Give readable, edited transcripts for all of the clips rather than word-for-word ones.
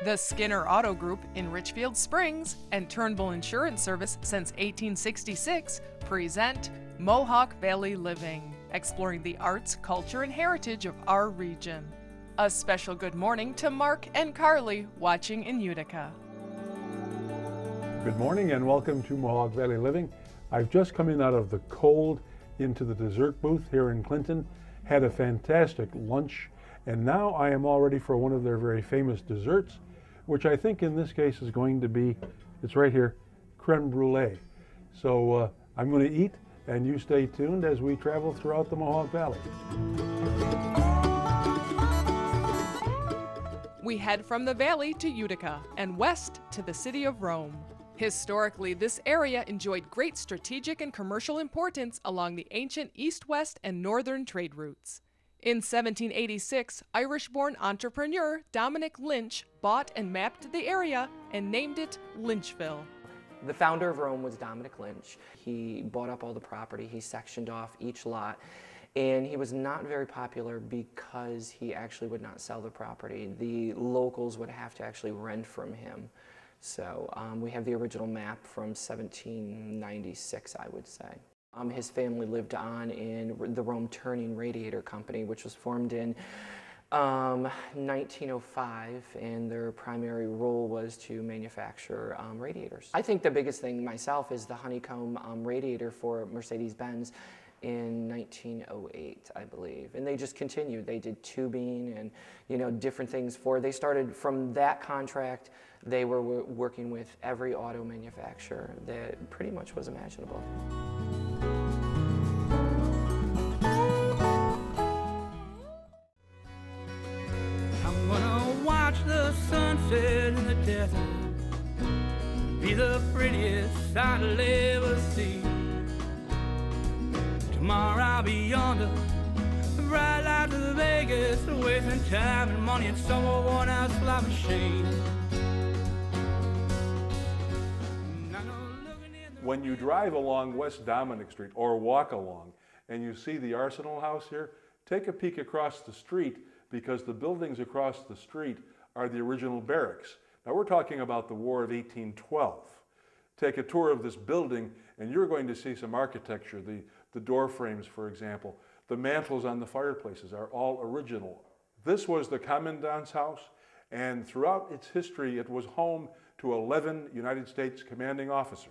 The Skinner Auto Group in Richfield Springs and Turnbull Insurance Service since 1866 present Mohawk Valley Living, exploring the arts, culture, and heritage of our region. A special good morning to Mark and Carly watching in Utica. Good morning and welcome to Mohawk Valley Living. I've just come in out of the cold into the dessert booth here in Clinton, had a fantastic lunch, and now I am all ready for one of their very famous desserts, which I think in this case is going to be, it's right here, creme brulee. So I'm going to eat, and you stay tuned as we travel throughout the Mohawk Valley. We head from the valley to Utica and west to the city of Rome. Historically, this area enjoyed great strategic and commercial importance along the ancient east-west and northern trade routes. In 1786, Irish-born entrepreneur Dominic Lynch bought and mapped the area and named it Lynchville. The founder of Rome was Dominic Lynch. He bought up all the property, he sectioned off each lot, and he was not very popular because he actually would not sell the property. The locals would have to actually rent from him. So we have the original map from 1796, I would say. His family lived on in the Rome Turning Radiator Company, which was formed in 1905, and their primary role was to manufacture radiators. I think the biggest thing myself is the honeycomb radiator for Mercedes-Benz in 1908, I believe. And they just continued. They did tubing and, you know, different things they started from that contract. They were working with every auto manufacturer that pretty much was imaginable. I'm gonna watch the sunset in the desert, be the prettiest sight I'll ever see. Tomorrow I'll be yonder, the bright lights of Vegas, wasting time and money in some old worn-out slot machine. When you drive along West Dominic Street or walk along and you see the Arsenal House here, take a peek across the street because the buildings across the street are the original barracks. Now we're talking about the War of 1812. Take a tour of this building and you're going to see some architecture. The door frames, for example, the mantels on the fireplaces are all original. This was the Commandant's house, and throughout its history it was home to 11 United States commanding officers.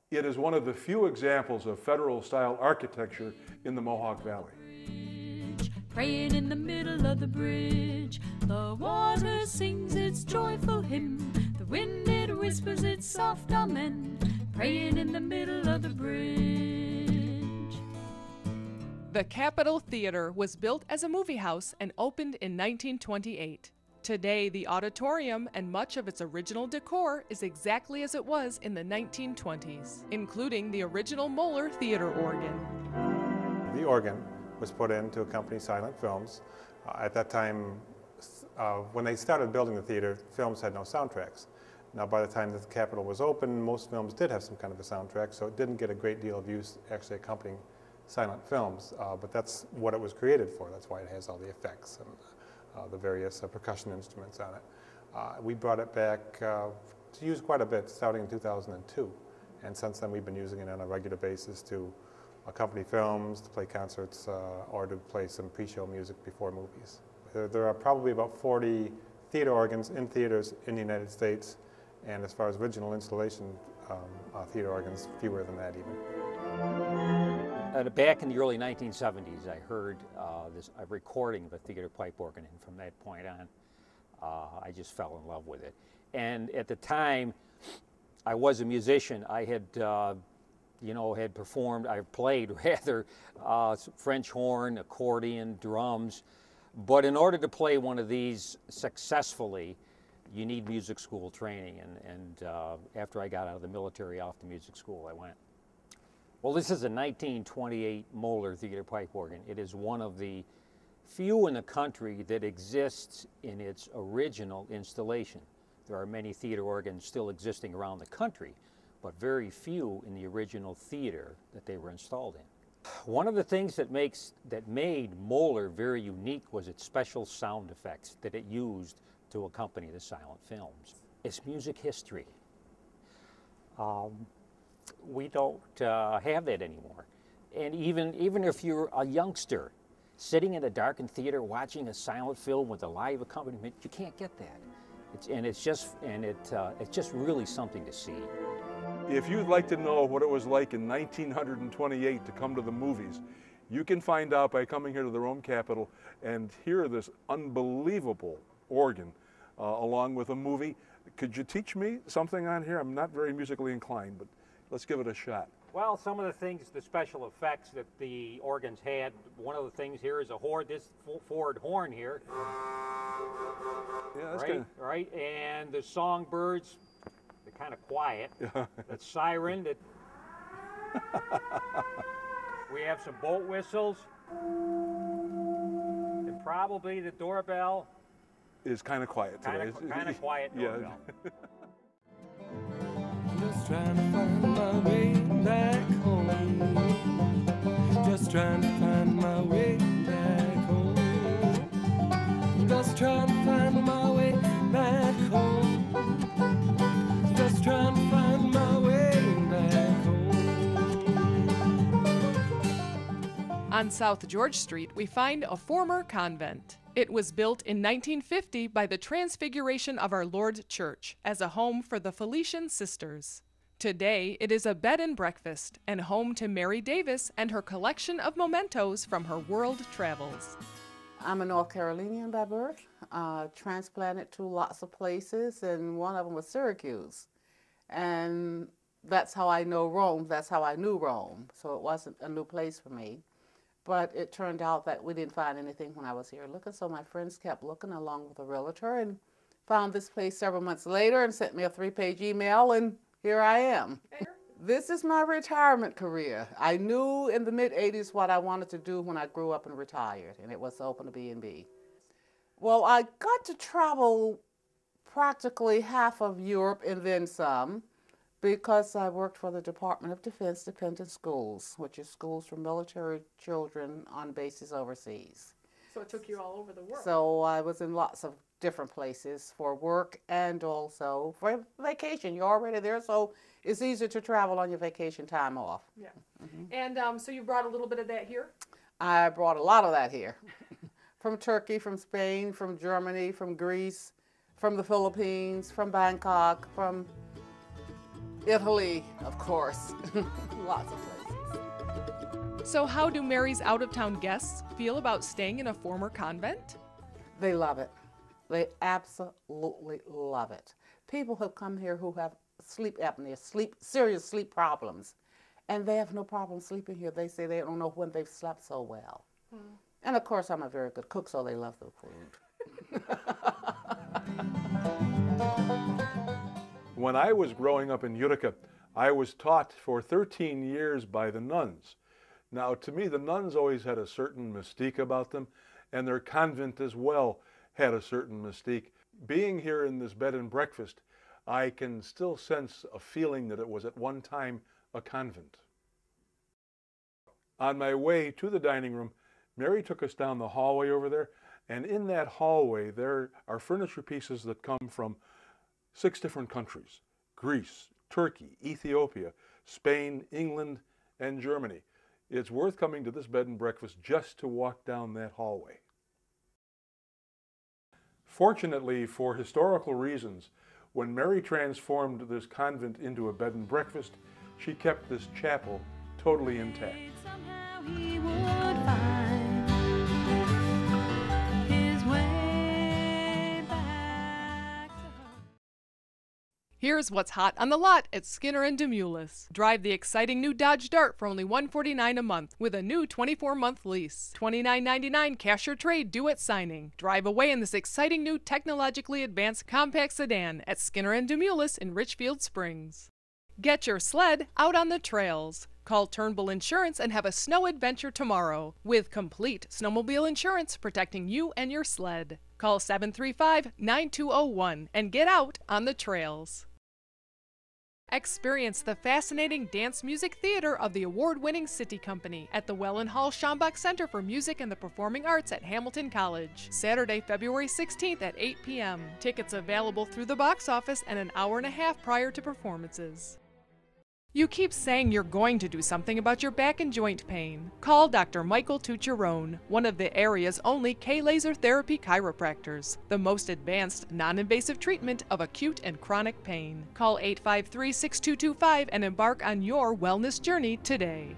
It is one of the few examples of federal-style architecture in the Mohawk Valley. Praying in the middle of the bridge, the water sings its joyful hymn, the wind it whispers its soft amen, praying in the middle of the bridge. The Capitol Theater was built as a movie house and opened in 1928. Today, the auditorium and much of its original decor is exactly as it was in the 1920s, including the original Moeller theater organ. The organ was put in to accompany silent films. At that time, when they started building the theater, films had no soundtracks. Now, by the time that the Capitol was open, most films did have some kind of a soundtrack, so it didn't get a great deal of use actually accompanying silent films, but that's what it was created for. That's why it has all the effects and the various percussion instruments on it. We brought it back to use quite a bit starting in 2002, and since then we've been using it on a regular basis to accompany films, to play concerts, or to play some pre-show music before movies. There are probably about 40 theater organs in theaters in the United States, and as far as original installation theater organs, fewer than that even. Back in the early 1970s, I heard a recording of a theater pipe organ, and from that point on, I just fell in love with it. And at the time, I was a musician. I had, had played rather, French horn, accordion, drums. But in order to play one of these successfully, you need music school training. And after I got out of the military, off to music school I went. Well, this is a 1928 Moeller theater pipe organ. It is one of the few in the country that exists in its original installation. There are many theater organs still existing around the country, but very few in the original theater that they were installed in. One of the things that made Moeller very unique was its special sound effects that it used to accompany the silent films. It's music history. We don't have that anymore. And even if you're a youngster sitting in a darkened theater watching a silent film with a live accompaniment, you can't get that. It's just really something to see. If you'd like to know what it was like in 1928 to come to the movies, you can find out by coming here to the Rome Capitol and hear this unbelievable organ along with a movie. Could you teach me something on here? I'm not very musically inclined, but let's give it a shot. Well, some of the things, the special effects that the organs had, one of the things here is a horn, this forward horn here. Yeah, that's right, right, and the songbirds, they're kind of quiet. That siren, that we have some boat whistles, and probably the doorbell is kind of quiet today. Kind of quiet doorbell. Yeah. Just trying to find my way back home. Just trying to find my way back home. Just trying to find my way back home. Just trying to find my way back home. On South George Street, we find a former convent. It was built in 1950 by the Transfiguration of Our Lord Church as a home for the Felician Sisters. Today, it is a bed and breakfast and home to Mary Davis and her collection of mementos from her world travels. I'm a North Carolinian by birth, transplanted to lots of places, and one of them was Syracuse. And that's how I know Rome, that's how I knew Rome, so it wasn't a new place for me. But it turned out that we didn't find anything when I was here looking, so my friends kept looking along with a realtor and found this place several months later and sent me a 3-page email, and here I am. This is my retirement career. I knew in the mid-'80s what I wanted to do when I grew up and retired, and it was to open a B&B. Well, I got to travel practically half of Europe and then some, because I worked for the Department of Defense Dependent Schools, which is schools for military children on bases overseas. So it took you all over the world. So I was in lots of different places for work and also for vacation. You're already there, so it's easier to travel on your vacation time off. Yeah. And so you brought a little bit of that here? I brought a lot of that here. From Turkey, from Spain, from Germany, from Greece, from the Philippines, from Bangkok, from Italy, of course. Lots of places. So how do Mary's out-of-town guests feel about staying in a former convent? They love it. They absolutely love it. People have come here who have sleep apnea, serious sleep problems, and they have no problem sleeping here. They say they don't know when they've slept so well. And of course, I'm a very good cook, so they love the food. When I was growing up in Utica, I was taught for 13 years by the nuns. Now, to me, the nuns always had a certain mystique about them, and their convent as well had a certain mystique. Being here in this bed and breakfast, I can still sense a feeling that it was at one time a convent. On my way to the dining room, Mary took us down the hallway over there, and in that hallway there are furniture pieces that come from 6 different countries: Greece, Turkey, Ethiopia, Spain, England, and Germany. It's worth coming to this bed and breakfast just to walk down that hallway. Fortunately, for historical reasons, when Mary transformed this convent into a bed and breakfast, she kept this chapel totally intact. Somehow he would find his way back to her. Here's what's hot on the lot at Skinner and Demulus. Drive the exciting new Dodge Dart for only $149 a month with a new 24-month lease. $29.99 cash or trade due at signing. Drive away in this exciting new technologically advanced compact sedan at Skinner and Demulus in Richfield Springs. Get your sled out on the trails. Call Turnbull Insurance and have a snow adventure tomorrow with complete snowmobile insurance protecting you and your sled. Call 735-9201 and get out on the trails. Experience the fascinating dance music theater of the award-winning City Company at the Welland Hall Schambach Center for Music and the Performing Arts at Hamilton College, Saturday, February 16th at 8 p.m. Tickets available through the box office and an hour and a half prior to performances. You keep saying you're going to do something about your back and joint pain. Call Dr. Michael Tucherone, one of the area's only K-laser therapy chiropractors, the most advanced, non-invasive treatment of acute and chronic pain. Call 853-6225 and embark on your wellness journey today.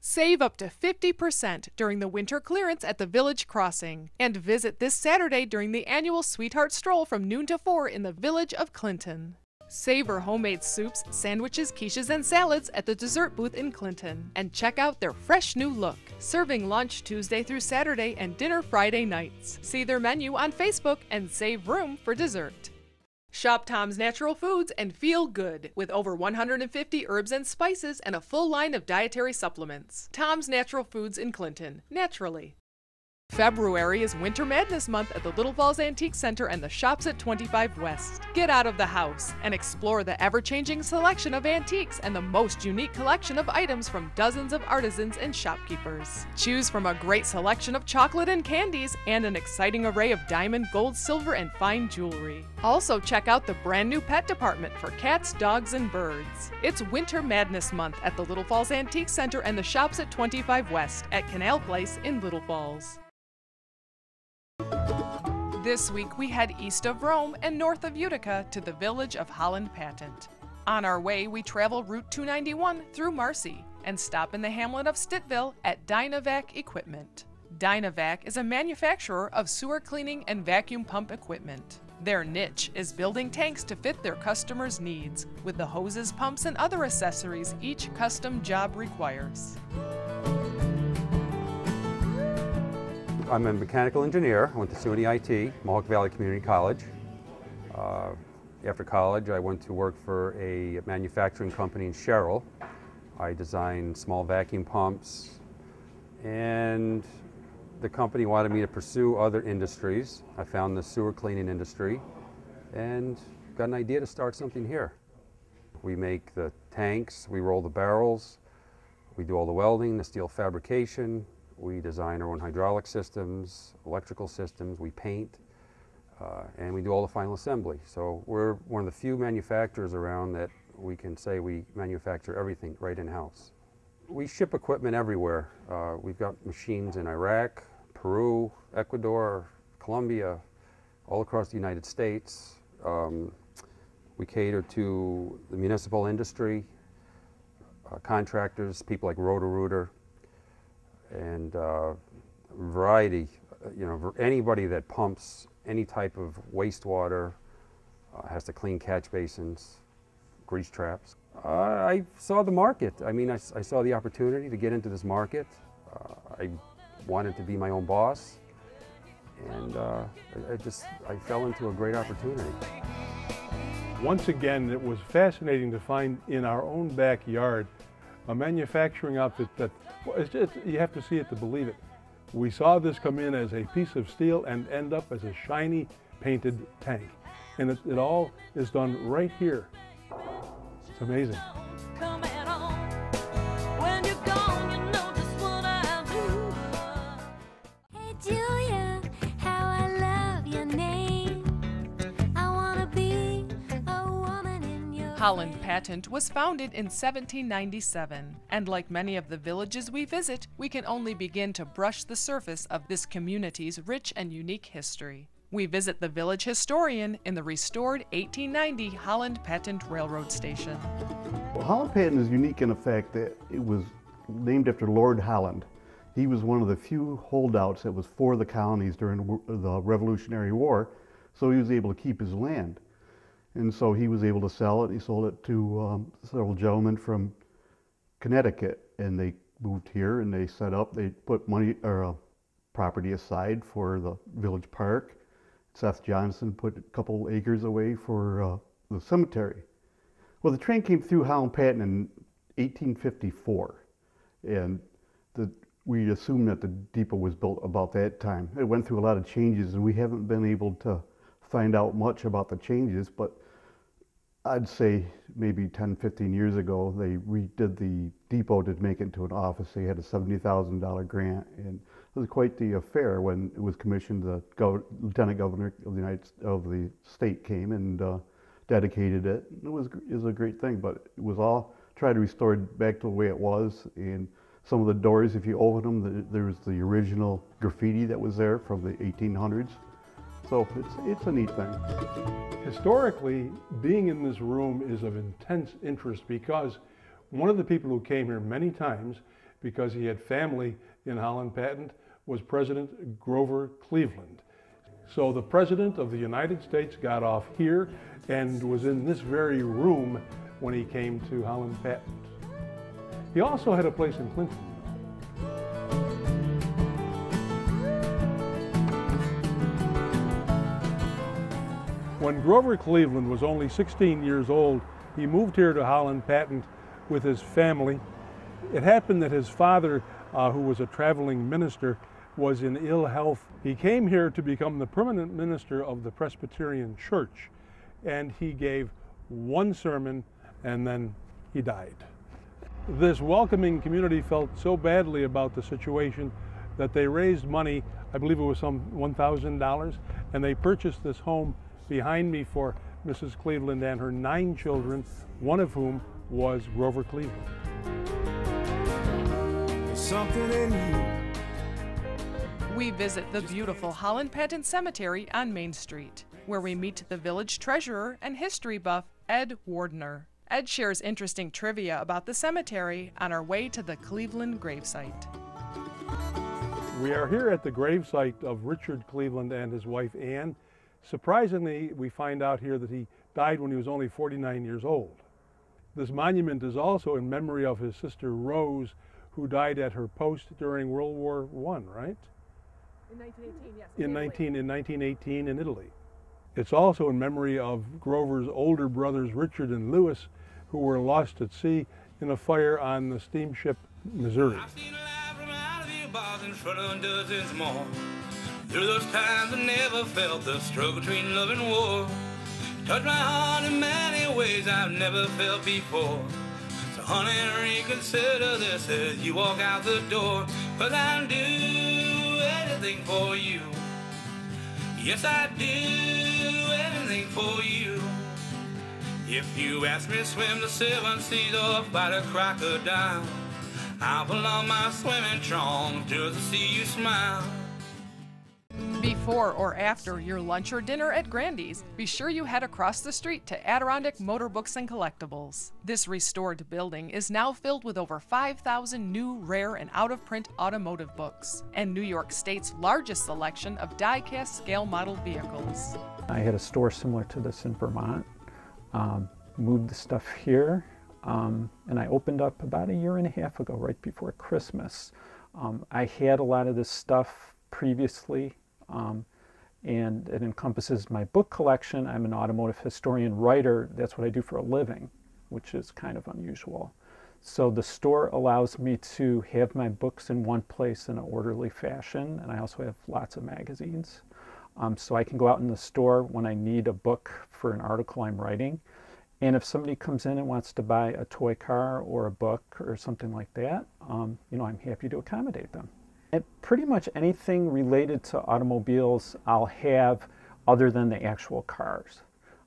Save up to 50% during the winter clearance at the Village Crossing, and visit this Saturday during the annual Sweetheart Stroll from noon to 4 in the village of Clinton. Savor homemade soups, sandwiches, quiches, and salads at the dessert booth in Clinton, and check out their fresh new look. Serving lunch Tuesday through Saturday and dinner Friday nights. See their menu on Facebook and save room for dessert. Shop Tom's Natural Foods and feel good with over 150 herbs and spices and a full line of dietary supplements. Tom's Natural Foods in Clinton, naturally. February is Winter Madness Month at the Little Falls Antique Center and the Shops at 25 West. Get out of the house and explore the ever-changing selection of antiques and the most unique collection of items from dozens of artisans and shopkeepers. Choose from a great selection of chocolate and candies and an exciting array of diamond, gold, silver, and fine jewelry. Also check out the brand new pet department for cats, dogs, and birds. It's Winter Madness Month at the Little Falls Antique Center and the Shops at 25 West at Canal Place in Little Falls. This week we head east of Rome and north of Utica to the village of Holland Patent. On our way we travel Route 291 through Marcy and stop in the hamlet of Stittville at Dynavac Equipment. Dynavac is a manufacturer of sewer cleaning and vacuum pump equipment. Their niche is building tanks to fit their customers' needs, with the hoses, pumps, and other accessories each custom job requires. I'm a mechanical engineer. I went to SUNY IT, Mohawk Valley Community College. After college, I went to work for a manufacturing company in Sherrill. I designed small vacuum pumps, and the company wanted me to pursue other industries. I found the sewer cleaning industry and got an idea to start something here. We make the tanks, we roll the barrels, we do all the welding, the steel fabrication. We design our own hydraulic systems, electrical systems, we paint, and we do all the final assembly. So we're one of the few manufacturers around that we can say we manufacture everything right in-house. We ship equipment everywhere. We've got machines in Iraq, Peru, Ecuador, Colombia, all across the United States. We cater to the municipal industry, contractors, people like Roto-Rooter, and variety, anybody that pumps any type of wastewater, has to clean catch basins, grease traps. I saw the market. I mean, I saw the opportunity to get into this market. I wanted to be my own boss, and I fell into a great opportunity. Once again, it was fascinating to find in our own backyard a manufacturing outfit that, you have to see it to believe it. We saw this come in as a piece of steel and end up as a shiny painted tank. And it all is done right here. It's amazing. Holland Patent was founded in 1797, and like many of the villages we visit, we can only begin to brush the surface of this community's rich and unique history. We visit the village historian in the restored 1890 Holland Patent Railroad Station. Well, Holland Patent is unique in the fact that it was named after Lord Holland. He was one of the few holdouts that was for the colonies during the Revolutionary War, so he was able to keep his land. And so he was able to sell it. He sold it to several gentlemen from Connecticut, and they moved here and they set up, they put money or property aside for the village park. Seth Johnson put a couple acres away for the cemetery. Well, the train came through Holland Patent in 1854, and we assume that the depot was built about that time. It went through a lot of changes, and we haven't been able to find out much about the changes, but I'd say maybe 10, 15 years ago, they redid the depot to make it into an office. They had a $70,000 grant, and it was quite the affair when it was commissioned. The Lieutenant Governor of the state came and dedicated it. It was a great thing, but it was all tried to restore it back to the way it was. And some of the doors, if you open them, there was the original graffiti that was there from the 1800s. So it's a neat thing. Historically, being in this room is of intense interest because one of the people who came here many times because he had family in Holland Patent was President Grover Cleveland. So the President of the United States got off here and was in this very room when he came to Holland Patent. He also had a place in Clinton. When Grover Cleveland was only 16 years old, he moved here to Holland Patent with his family. It happened that his father, who was a traveling minister, was in ill health. He came here to become the permanent minister of the Presbyterian Church, and he gave one sermon and then he died. This welcoming community felt so badly about the situation that they raised money, I believe it was some $1,000, and they purchased this home behind me for Mrs. Cleveland and her 9 children, one of whom was Grover Cleveland. There's something in you. We visit the beautiful Holland Patent Cemetery on Main Street, where we meet the village treasurer and history buff, Ed Wardner. Ed shares interesting trivia about the cemetery on our way to the Cleveland gravesite. We are here at the gravesite of Richard Cleveland and his wife Ann. Surprisingly, we find out here that he died when he was only 49 years old. This monument is also in memory of his sister Rose, who died at her post during World War I, right? In 1918, yes. In 1918 in Italy. It's also in memory of Grover's older brothers Richard and Lewis, who were lost at sea in a fire on the steamship Missouri. I've seen a light from out of your bars in front of dozens more. Through those times I never felt the struggle between love and war. Touched my heart in many ways I've never felt before. So honey, reconsider this as you walk out the door. 'Cause I'll do anything for you. Yes, I do anything for you. If you ask me to swim the 7 seas or fight a crocodile, I'll pull on my swimming trunks just to see you smile. Before or after your lunch or dinner at Grandy's, be sure you head across the street to Adirondack Motor Books and Collectibles. This restored building is now filled with over 5,000 new, rare, and out-of-print automotive books, and New York State's largest selection of die-cast scale model vehicles. I had a store similar to this in Vermont, moved the stuff here, and I opened up about 1.5 years ago, right before Christmas. I had a lot of this stuff previously, and it encompasses my book collection. I'm an automotive historian writer. That's what I do for a living, which is kind of unusual. So the store allows me to have my books in one place in an orderly fashion, and I also have lots of magazines. So I can go out in the store when I need a book for an article I'm writing. And if somebody comes in and wants to buy a toy car or a book or something like that, you know, I'm happy to accommodate them. And pretty much anything related to automobiles I'll have other than the actual cars.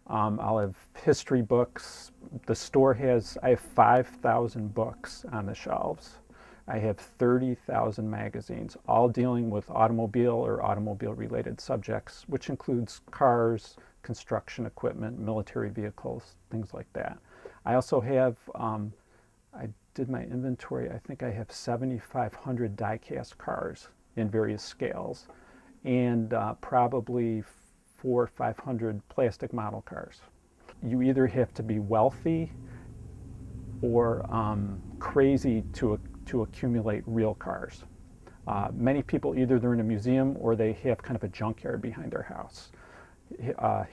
I'll have history books. The store I have 5,000 books on the shelves. I have 30,000 magazines, all dealing with automobile or automobile-related subjects, which includes cars, construction equipment, military vehicles, things like that. I also have, I did my inventory, I think I have 7,500 die-cast cars in various scales, and probably 400 or 500 plastic model cars. You either have to be wealthy or crazy to accumulate real cars. Many people, either they're in a museum or they have kind of a junkyard behind their house.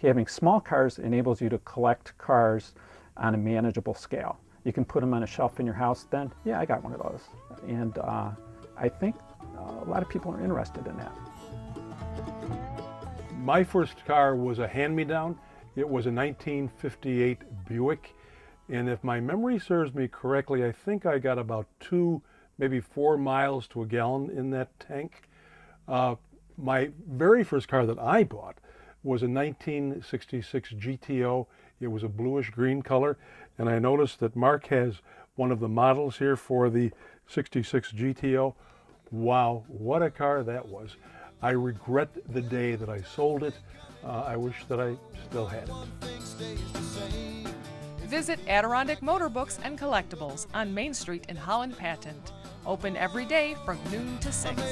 Having small cars enables you to collect cars on a manageable scale. You can put them on a shelf in your house, then, yeah, I got one of those. And I think a lot of people are interested in that. My first car was a hand-me-down, It was a 1958 Buick, and if my memory serves me correctly, I think I got about 2, maybe 4 miles to a gallon in that tank. My very first car that I bought was a 1966 GTO. It was a bluish green color, and I noticed that Mark has one of the models here for the 66 GTO. Wow, what a car that was. I regret the day that I sold it. I wish that I still had it. Visit Adirondack Motor Books and Collectibles on Main Street in Holland Patent. Open every day from noon to 6.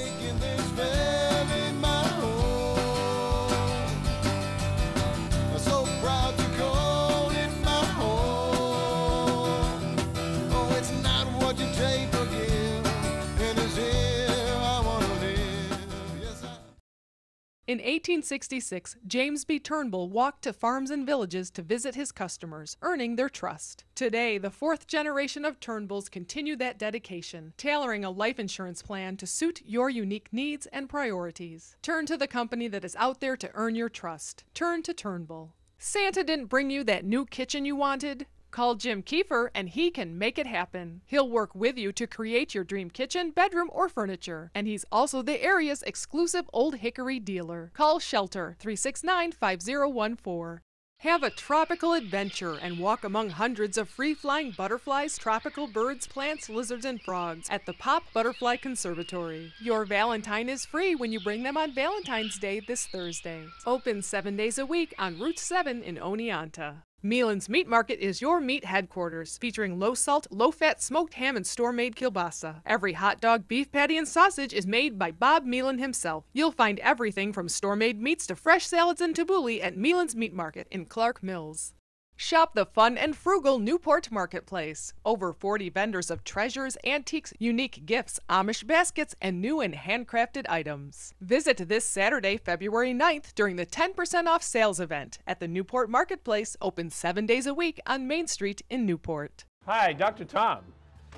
In 1866, James B. Turnbull walked to farms and villages to visit his customers, earning their trust. Today, the 4th generation of Turnbulls continue that dedication, tailoring a life insurance plan to suit your unique needs and priorities. Turn to the company that is out there to earn your trust. Turn to Turnbull. Santa didn't bring you that new kitchen you wanted? Call Jim Kiefer and he can make it happen. He'll work with you to create your dream kitchen, bedroom, or furniture. And he's also the area's exclusive Old Hickory dealer. Call Shelter 369-5014. Have a tropical adventure and walk among hundreds of free-flying butterflies, tropical birds, plants, lizards, and frogs at the Pop Butterfly Conservatory. Your Valentine is free when you bring them on Valentine's Day this Thursday. Open 7 days a week on Route 7 in Oneonta. Meelan's Meat Market is your meat headquarters, featuring low-salt, low-fat smoked ham and store-made kielbasa. Every hot dog, beef patty, and sausage is made by Bob Meelan himself. You'll find everything from store-made meats to fresh salads and tabbouleh at Meelan's Meat Market in Clark Mills. Shop the fun and frugal Newport Marketplace. Over 40 vendors of treasures, antiques, unique gifts, Amish baskets, and new and handcrafted items. Visit this Saturday, February 9th during the 10% off sales event at the Newport Marketplace, open 7 days a week on Main Street in Newport. Hi, Dr. Tom.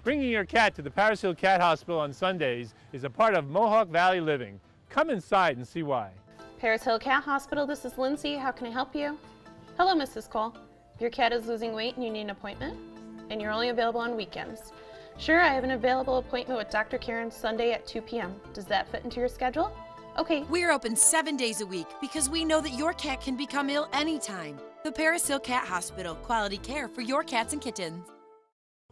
Bringing your cat to the Paris Hill Cat Hospital on Sundays is a part of Mohawk Valley living. Come inside and see why. Paris Hill Cat Hospital, this is Lindsay. How can I help you? Hello, Mrs. Cole. Your cat is losing weight and you need an appointment? And you're only available on weekends. Sure, I have an available appointment with Dr. Karen Sunday at 2 p.m. Does that fit into your schedule? Okay. We're open 7 days a week because we know that your cat can become ill anytime. The Paris Hill Cat Hospital, quality care for your cats and kittens.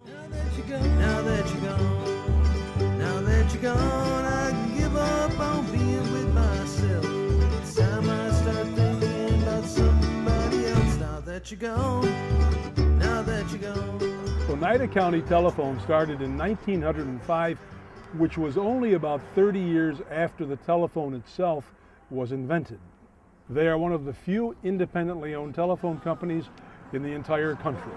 Now that you're gone, now that you're gone, now that you're gone, I can give up on being with myself. It's time I start thinking about somebody else. Now that you're gone, now that you're gone. Oneida County Telephone started in 1905, which was only about 30 years after the telephone itself was invented. They are one of the few independently owned telephone companies in the entire country.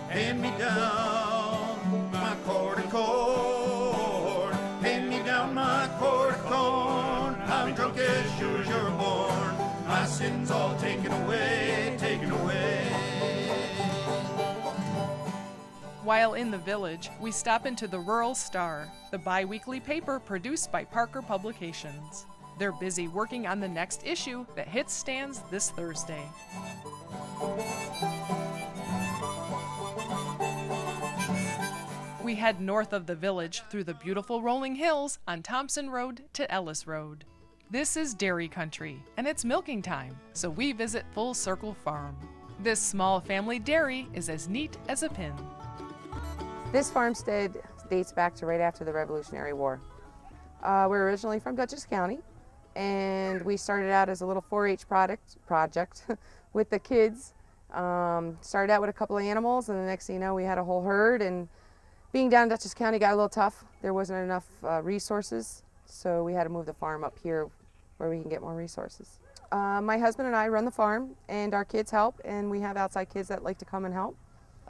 Hand me down my cord of corn. Hand me down my cord of corn. I'm drunk as sure as you're born. My sins all taken away, taken away. While in the village, we stop into the Rural Star, the bi-weekly paper produced by Parker Publications. They're busy working on the next issue that hits stands this Thursday. We head north of the village through the beautiful rolling hills on Thompson Road to Ellis Road. This is dairy country, and it's milking time, so we visit Full Circle Farm. This small family dairy is as neat as a pin. This farmstead dates back to right after the Revolutionary War. We're originally from Dutchess County, and we started out as a little 4-H project with the kids. Started out with a couple of animals, and the next thing you know, we had a whole herd. And being down in Dutchess County got a little tough. There wasn't enough resources, so we had to move the farm up here where we can get more resources. My husband and I run the farm, and our kids help, and we have outside kids that like to come and help.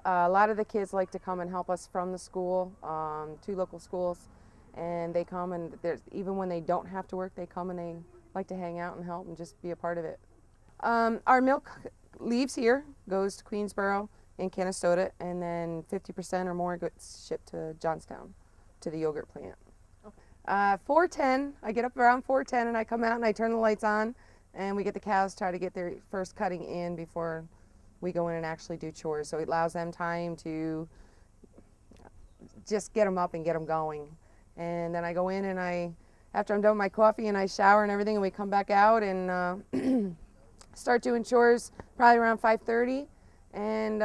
A lot of the kids like to come and help us from the school, 2 local schools, and they come, and even when they don't have to work, they come and they like to hang out and help and just be a part of it. Our milk leaves here, goes to Queensboro and Canastota, and then 50% or more gets shipped to Johnstown, to the yogurt plant. 4:10, I get up around 4:10 and I come out and I turn the lights on. and we get the cows try to get their first cutting in before we go in and actually do chores. So it allows them time to just get them up and get them going. And then I go in and after I'm done with my coffee and I shower and everything, and we come back out and start doing chores probably around 5:30, and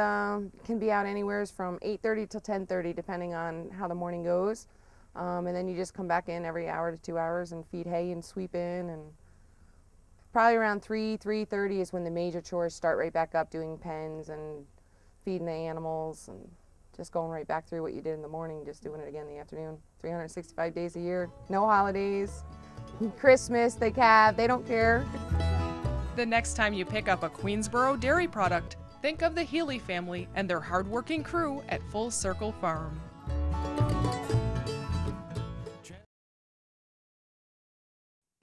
can be out anywhere from 8:30 till 10:30 depending on how the morning goes. And then you just come back in every hour to 2 hours and feed hay and sweep in, and probably around 3:30 is when the major chores start right back up, doing pens and feeding the animals and just going right back through what you did in the morning, just doing it again in the afternoon. 365 days a year, no holidays, Christmas, they don't care. The next time you pick up a Queensboro dairy product, think of the Healy family and their hardworking crew at Full Circle Farm.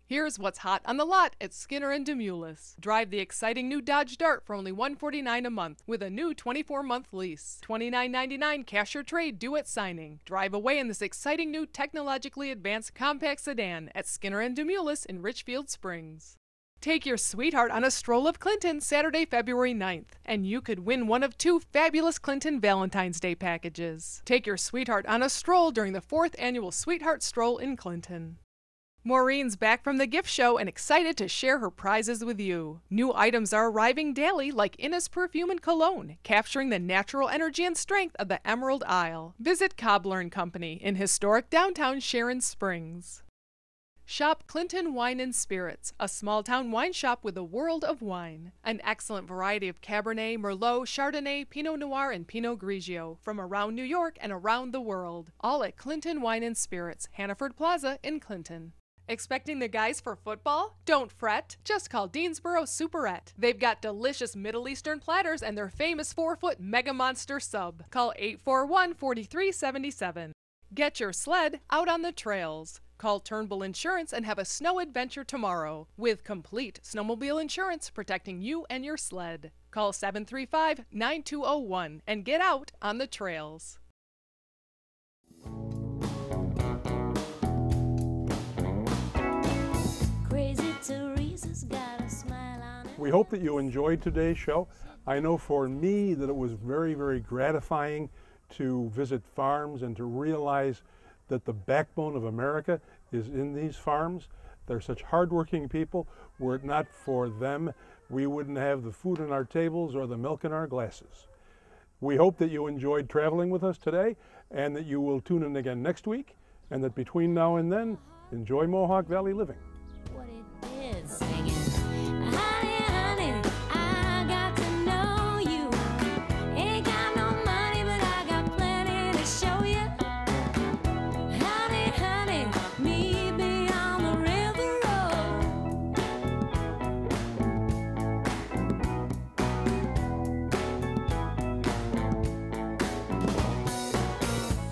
Here's what's hot on the lot at Skinner and Demoulas. Drive the exciting new Dodge Dart for only $149 a month with a new 24-month lease. $29.99 cash or trade due at signing. Drive away in this exciting new technologically advanced compact sedan at Skinner and Demoulas in Richfield Springs. Take your sweetheart on a stroll of Clinton Saturday, February 9th, and you could win one of 2 fabulous Clinton Valentine's Day packages. Take your sweetheart on a stroll during the 4th annual Sweetheart Stroll in Clinton. Maureen's back from the gift show and excited to share her prizes with you. New items are arriving daily like Innis Perfume and Cologne, capturing the natural energy and strength of the Emerald Isle. Visit Cobbler & Company in historic downtown Sharon Springs. Shop Clinton Wine and Spirits, a small-town wine shop with a world of wine. An excellent variety of Cabernet, Merlot, Chardonnay, Pinot Noir, and Pinot Grigio from around New York and around the world. All at Clinton Wine and Spirits, Hannaford Plaza in Clinton. Expecting the guys for football? Don't fret. Just call Deansboro Superette. They've got delicious Middle Eastern platters and their famous 4-foot Mega Monster sub. Call 841-4377. Get your sled out on the trails. Call Turnbull Insurance and have a snow adventure tomorrow with complete snowmobile insurance protecting you and your sled. Call 735-9201 and get out on the trails. We hope that you enjoyed today's show. I know for me that it was very, very gratifying to visit farms and to realize that the backbone of America is in these farms. They're such hardworking people. Were it not for them, we wouldn't have the food on our tables or the milk in our glasses. We hope that you enjoyed traveling with us today and that you will tune in again next week, and that between now and then, enjoy Mohawk Valley living. What it is singing. Honey, honey, I got to know you. Ain't got no money, but I got plenty to show you. Honey, honey, me be on the river road.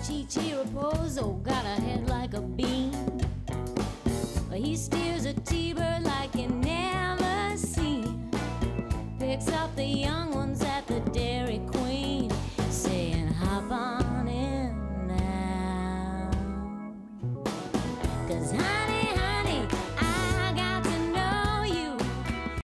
Chichi Raposo got a head like a bean. He steers a T-bird like you never seen. Picks up the young